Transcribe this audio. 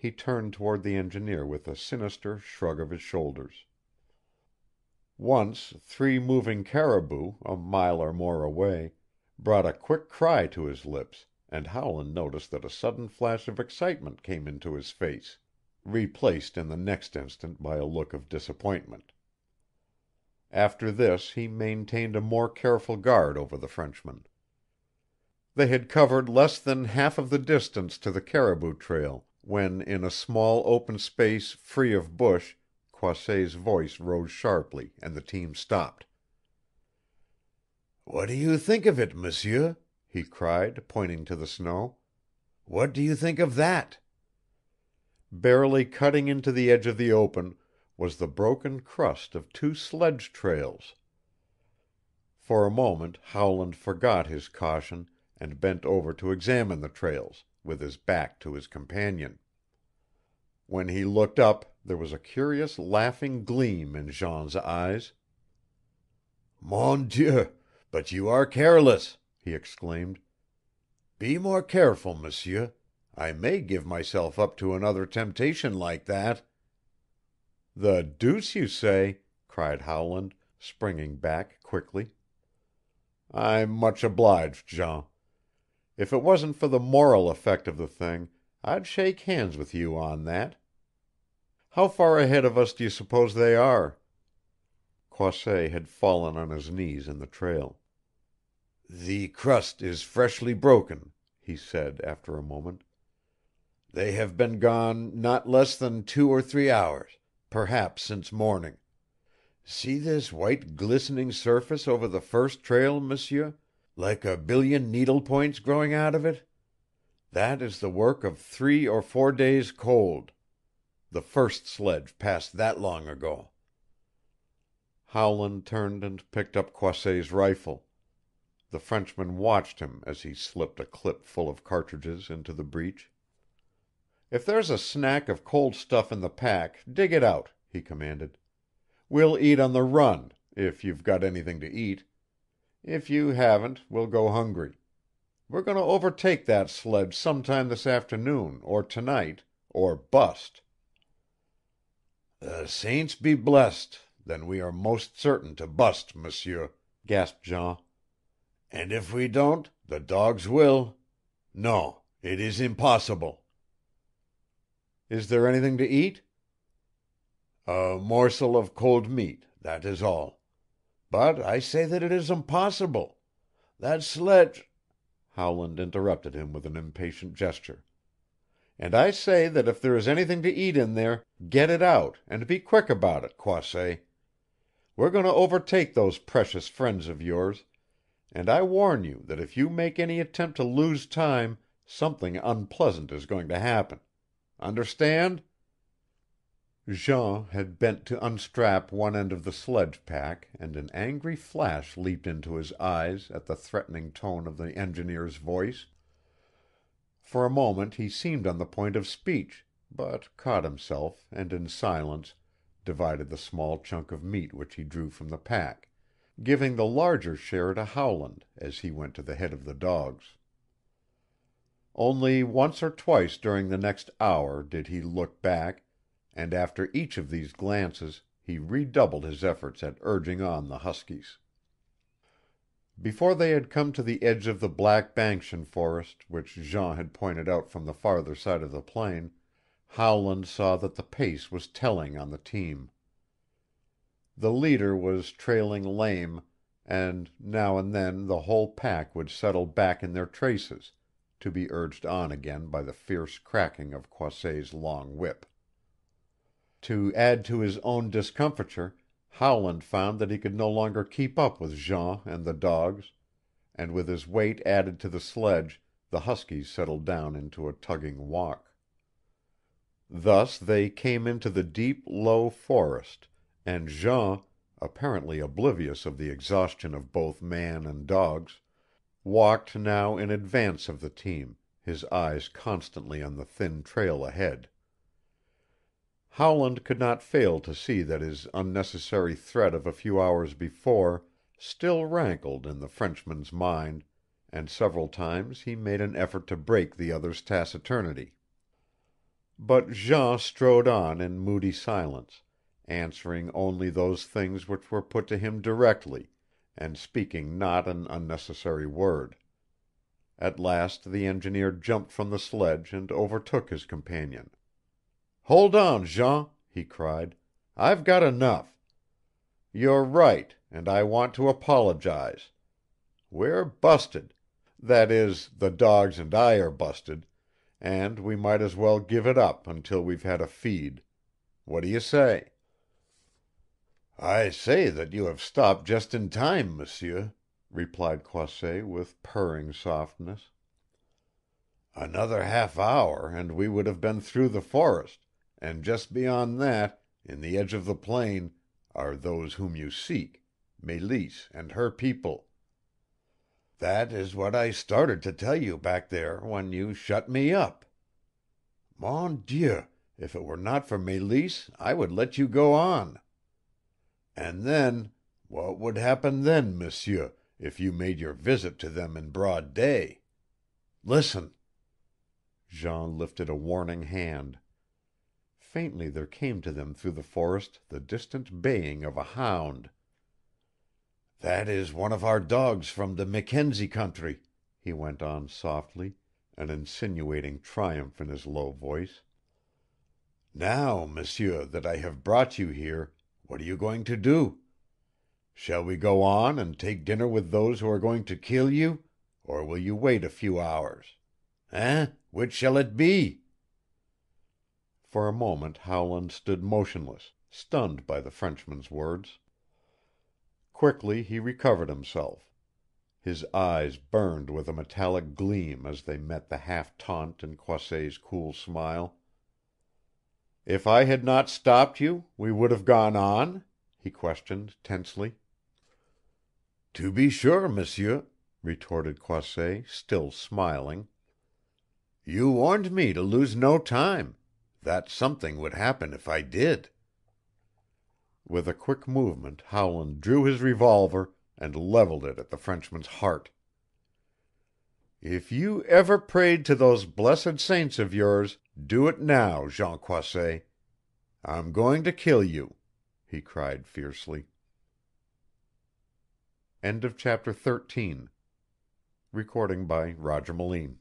he turned toward the engineer with a sinister shrug of his shoulders. Once 3 moving caribou, a mile or more away, brought a quick cry to his lips, and Howland noticed that a sudden flash of excitement came into his face, replaced in the next instant by a look of disappointment. After this he maintained a more careful guard over the Frenchman. They had covered less than half of the distance to the caribou trail when in a small open space free of bush Croisset's voice rose sharply and the team stopped. "What do you think of it, monsieur?" he cried, pointing to the snow. "What do you think of that?" Barely cutting into the edge of the open was the broken crust of 2 sledge trails. For a moment Howland forgot his caution and bent over to examine the trails, with his back to his companion. When he looked up there was a curious laughing gleam in Jean's eyes. "Mon Dieu, but you are careless!" he exclaimed. "Be more careful, monsieur. I may give myself up to another temptation like that." "The deuce you say!" cried Howland, springing back quickly. "I'm much obliged, Jean. If it wasn't for the moral effect of the thing, I'd shake hands with you on that. How far ahead of us do you suppose they are?" Croisset had fallen on his knees in the trail. "The crust is freshly broken," he said after a moment. "They have been gone not less than 2 or 3 hours, perhaps since morning. See this white glistening surface over the first trail, monsieur, like a billion needle points growing out of it? That is the work of 3 or 4 days' cold. The first sledge passed that long ago." Howland turned and picked up Croisset's rifle. The Frenchman watched him as he slipped a clip full of cartridges into the breech. "If there's a snack of cold stuff in the pack, dig it out," he commanded. "We'll eat on the run, if you've got anything to eat. If you haven't, we'll go hungry. We're going to overtake that sledge sometime this afternoon or tonight, or bust." "The saints be blessed, then we are most certain to bust, monsieur," gasped Jean. "And if we don't, the dogs will. Non, it is impossible." "Is there anything to eat?" "A morsel of cold meat, that is all. But I say that it is impossible. That sledge " Howland interrupted him with an impatient gesture. "And I say that if there is anything to eat in there, get it out, and be quick about it, Croisset. We're going to overtake those precious friends of yours, and I warn you that if you make any attempt to lose time something unpleasant is going to happen. Understand?" Jean had bent to unstrap one end of the sledge pack, and an angry flash leaped into his eyes at the threatening tone of the engineer's voice. For a moment he seemed on the point of speech, but caught himself and in silence divided the small chunk of meat which he drew from the pack, giving the larger share to Howland as he went to the head of the dogs. Only once or twice during the next hour did he look back, and after each of these glances he redoubled his efforts at urging on the huskies. Before they had come to the edge of the Black Banksian forest which Jean had pointed out from the farther side of the plain, Howland saw that the pace was telling on the team. The leader was trailing lame, and now and then the whole pack would settle back in their traces, to be urged on again by the fierce cracking of Croisset's long whip. To add to his own discomfiture, Howland found that he could no longer keep up with Jean and the dogs, and with his weight added to the sledge the huskies settled down into a tugging walk. Thus they came into the deep, low forest, and Jean, apparently oblivious of the exhaustion of both man and dogs, walked now in advance of the team, his eyes constantly on the thin trail ahead. Howland could not fail to see that his unnecessary threat of a few hours before still rankled in the Frenchman's mind, and several times he made an effort to break the other's taciturnity. But Jean strode on in moody silence, answering only those things which were put to him directly, and speaking not an unnecessary word. At last the engineer jumped from the sledge and overtook his companion. "Hold on, Jean," he cried. "I've got enough. You're right, and I want to apologize. We're busted. That is, the dogs and I are busted, and we might as well give it up until we've had a feed. What do you say?" "I say that you have stopped just in time, M'sieur," replied Croisset with purring softness. "Another half hour and we would have been through the forest, and just beyond that, in the edge of the plain, are those whom you seek, Mélisse and her people. That is what I started to tell you back there when you shut me up. Mon Dieu, if it were not for Mélisse I would let you go on. And then what would happen then, M'sieur, if you made your visit to them in broad day? Listen!" Jean lifted a warning hand. Faintly there came to them through the forest the distant baying of a hound. "That is one of our dogs from the Mackenzie country," he went on softly, an insinuating triumph in his low voice. "Now, M'sieur, that I have brought you here, what are you going to do? Shall we go on and take dinner with those who are going to kill you, or will you wait a few hours? Which shall it be?" For a moment Howland stood motionless, stunned by the Frenchman's words. Quickly he recovered himself. His eyes burned with a metallic gleam as they met the half taunt in Croisset's cool smile. "If I had not stopped you we would have gone on?" he questioned tensely. "To be sure, M'sieur," retorted Croisset, still smiling. "You warned me to lose no time that something would happen if I did." With a quick movement Howland drew his revolver and leveled it at the Frenchman's heart. "If you ever prayed to those blessed saints of yours, do it now, Jean Croisset. I'm going to kill you," he cried fiercely. Chapter 13. Recording by Roger Moline.